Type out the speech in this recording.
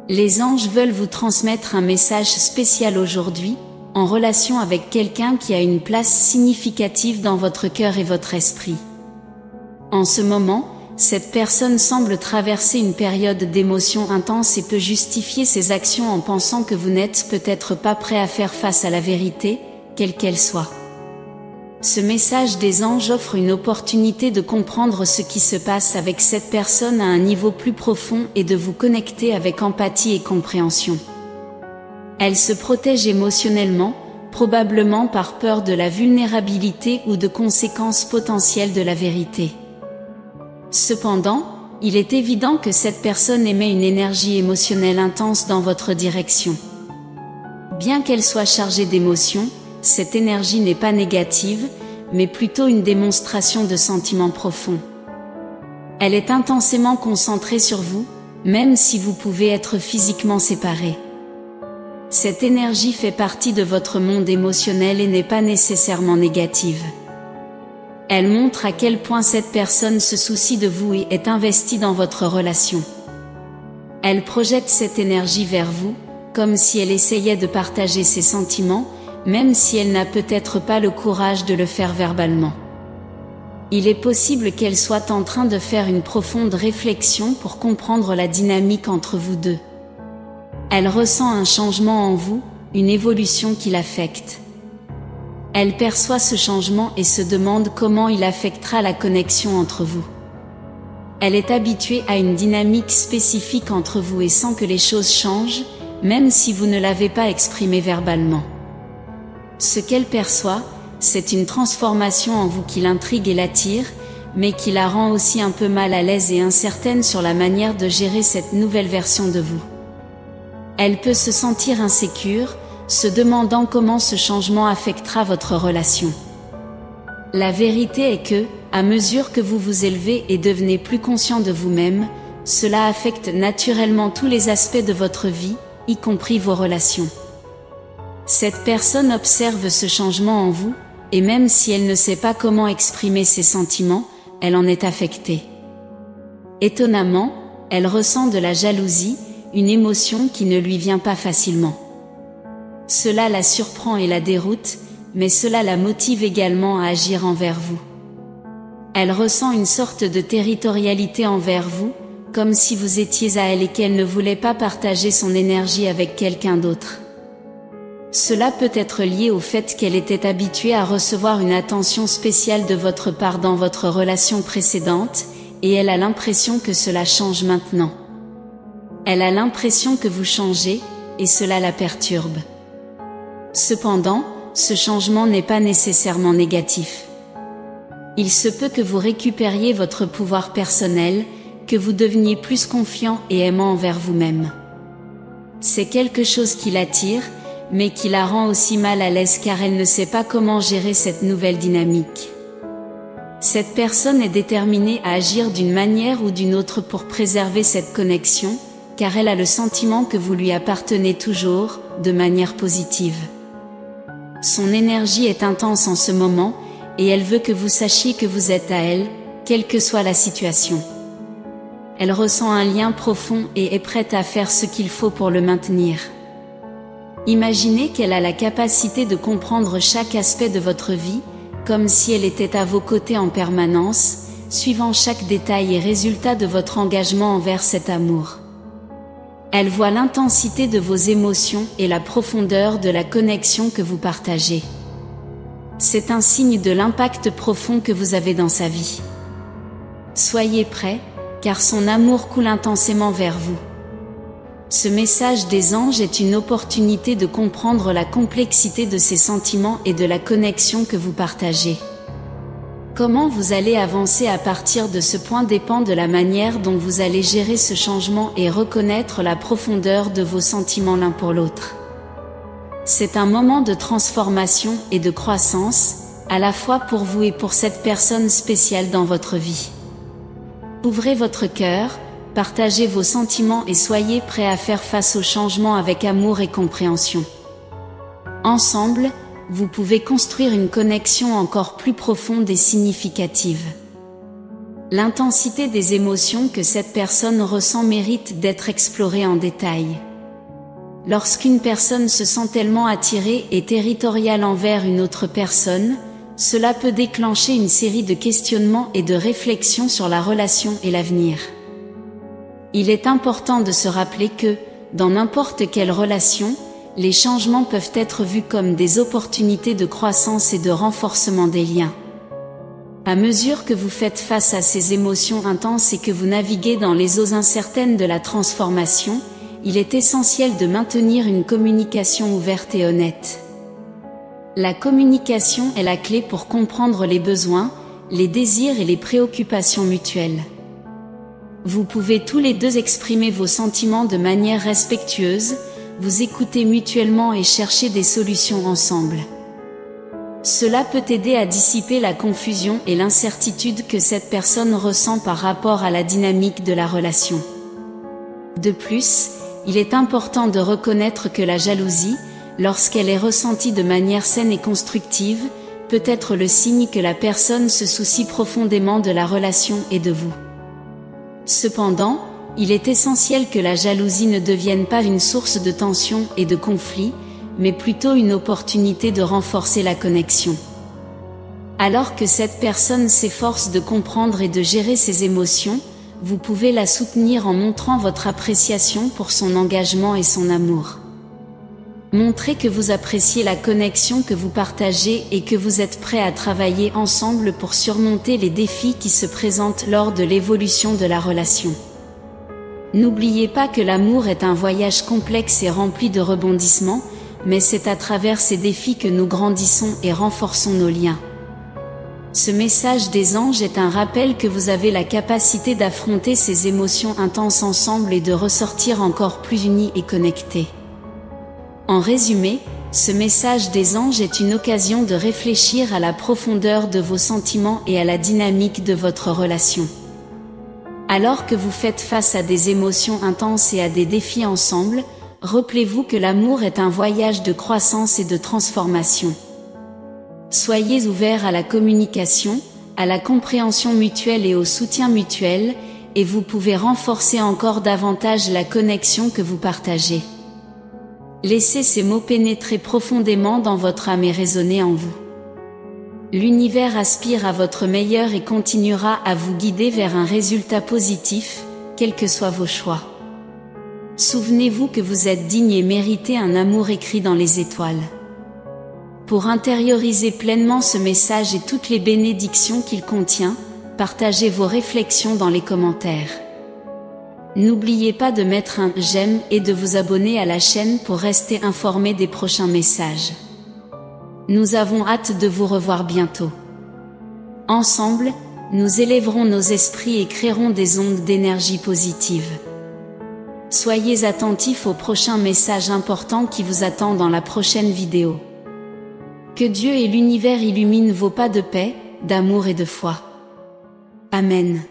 Les anges veulent vous transmettre un message spécial aujourd'hui, en relation avec quelqu'un qui a une place significative dans votre cœur et votre esprit. En ce moment, cette personne semble traverser une période d'émotions intenses et peut justifier ses actions en pensant que vous n'êtes peut-être pas prêt à faire face à la vérité, quelle qu'elle soit. Ce message des anges offre une opportunité de comprendre ce qui se passe avec cette personne à un niveau plus profond et de vous connecter avec empathie et compréhension. Elle se protège émotionnellement, probablement par peur de la vulnérabilité ou de conséquences potentielles de la vérité. Cependant, il est évident que cette personne émet une énergie émotionnelle intense dans votre direction. Bien qu'elle soit chargée d'émotions, cette énergie n'est pas négative, mais plutôt une démonstration de sentiments profonds. Elle est intensément concentrée sur vous, même si vous pouvez être physiquement séparés. Cette énergie fait partie de votre monde émotionnel et n'est pas nécessairement négative. Elle montre à quel point cette personne se soucie de vous et est investie dans votre relation. Elle projette cette énergie vers vous, comme si elle essayait de partager ses sentiments, même si elle n'a peut-être pas le courage de le faire verbalement. Il est possible qu'elle soit en train de faire une profonde réflexion pour comprendre la dynamique entre vous deux. Elle ressent un changement en vous, une évolution qui l'affecte. Elle perçoit ce changement et se demande comment il affectera la connexion entre vous. Elle est habituée à une dynamique spécifique entre vous et sent que les choses changent, même si vous ne l'avez pas exprimé verbalement. Ce qu'elle perçoit, c'est une transformation en vous qui l'intrigue et l'attire, mais qui la rend aussi un peu mal à l'aise et incertaine sur la manière de gérer cette nouvelle version de vous. Elle peut se sentir insécure, se demandant comment ce changement affectera votre relation. La vérité est que, à mesure que vous vous élevez et devenez plus conscient de vous-même, cela affecte naturellement tous les aspects de votre vie, y compris vos relations. Cette personne observe ce changement en vous, et même si elle ne sait pas comment exprimer ses sentiments, elle en est affectée. Étonnamment, elle ressent de la jalousie, une émotion qui ne lui vient pas facilement. Cela la surprend et la déroute, mais cela la motive également à agir envers vous. Elle ressent une sorte de territorialité envers vous, comme si vous étiez à elle et qu'elle ne voulait pas partager son énergie avec quelqu'un d'autre. Cela peut être lié au fait qu'elle était habituée à recevoir une attention spéciale de votre part dans votre relation précédente, et elle a l'impression que cela change maintenant. Elle a l'impression que vous changez, et cela la perturbe. Cependant, ce changement n'est pas nécessairement négatif. Il se peut que vous récupériez votre pouvoir personnel, que vous deveniez plus confiant et aimant envers vous-même. C'est quelque chose qui l'attire, mais qui la rend aussi mal à l'aise car elle ne sait pas comment gérer cette nouvelle dynamique. Cette personne est déterminée à agir d'une manière ou d'une autre pour préserver cette connexion, car elle a le sentiment que vous lui appartenez toujours, de manière positive. Son énergie est intense en ce moment, et elle veut que vous sachiez que vous êtes à elle, quelle que soit la situation. Elle ressent un lien profond et est prête à faire ce qu'il faut pour le maintenir. Imaginez qu'elle a la capacité de comprendre chaque aspect de votre vie, comme si elle était à vos côtés en permanence, suivant chaque détail et résultat de votre engagement envers cet amour. Elle voit l'intensité de vos émotions et la profondeur de la connexion que vous partagez. C'est un signe de l'impact profond que vous avez dans sa vie. Soyez prêts, car son amour coule intensément vers vous. Ce message des anges est une opportunité de comprendre la complexité de ses sentiments et de la connexion que vous partagez. Comment vous allez avancer à partir de ce point dépend de la manière dont vous allez gérer ce changement et reconnaître la profondeur de vos sentiments l'un pour l'autre. C'est un moment de transformation et de croissance, à la fois pour vous et pour cette personne spéciale dans votre vie. Ouvrez votre cœur, partagez vos sentiments et soyez prêts à faire face au changement avec amour et compréhension. Ensemble, vous pouvez construire une connexion encore plus profonde et significative. L'intensité des émotions que cette personne ressent mérite d'être explorée en détail. Lorsqu'une personne se sent tellement attirée et territoriale envers une autre personne, cela peut déclencher une série de questionnements et de réflexions sur la relation et l'avenir. Il est important de se rappeler que, dans n'importe quelle relation, les changements peuvent être vus comme des opportunités de croissance et de renforcement des liens. À mesure que vous faites face à ces émotions intenses et que vous naviguez dans les eaux incertaines de la transformation, il est essentiel de maintenir une communication ouverte et honnête. La communication est la clé pour comprendre les besoins, les désirs et les préoccupations mutuelles. Vous pouvez tous les deux exprimer vos sentiments de manière respectueuse, vous écouter mutuellement et chercher des solutions ensemble. Cela peut aider à dissiper la confusion et l'incertitude que cette personne ressent par rapport à la dynamique de la relation. De plus, il est important de reconnaître que la jalousie, lorsqu'elle est ressentie de manière saine et constructive, peut être le signe que la personne se soucie profondément de la relation et de vous. Cependant, il est essentiel que la jalousie ne devienne pas une source de tension et de conflit, mais plutôt une opportunité de renforcer la connexion. Alors que cette personne s'efforce de comprendre et de gérer ses émotions, vous pouvez la soutenir en montrant votre appréciation pour son engagement et son amour. Montrez que vous appréciez la connexion que vous partagez et que vous êtes prêt à travailler ensemble pour surmonter les défis qui se présentent lors de l'évolution de la relation. N'oubliez pas que l'amour est un voyage complexe et rempli de rebondissements, mais c'est à travers ces défis que nous grandissons et renforçons nos liens. Ce message des anges est un rappel que vous avez la capacité d'affronter ces émotions intenses ensemble et de ressortir encore plus unis et connectés. En résumé, ce message des anges est une occasion de réfléchir à la profondeur de vos sentiments et à la dynamique de votre relation. Alors que vous faites face à des émotions intenses et à des défis ensemble, rappelez-vous que l'amour est un voyage de croissance et de transformation. Soyez ouverts à la communication, à la compréhension mutuelle et au soutien mutuel, et vous pouvez renforcer encore davantage la connexion que vous partagez. Laissez ces mots pénétrer profondément dans votre âme et résonner en vous. L'univers aspire à votre meilleur et continuera à vous guider vers un résultat positif, quels que soient vos choix. Souvenez-vous que vous êtes digne et méritez un amour écrit dans les étoiles. Pour intérioriser pleinement ce message et toutes les bénédictions qu'il contient, partagez vos réflexions dans les commentaires. N'oubliez pas de mettre un j'aime et de vous abonner à la chaîne pour rester informé des prochains messages. Nous avons hâte de vous revoir bientôt. Ensemble, nous élèverons nos esprits et créerons des ondes d'énergie positive. Soyez attentifs aux prochains messages importants qui vous attendent dans la prochaine vidéo. Que Dieu et l'univers illuminent vos pas de paix, d'amour et de foi. Amen.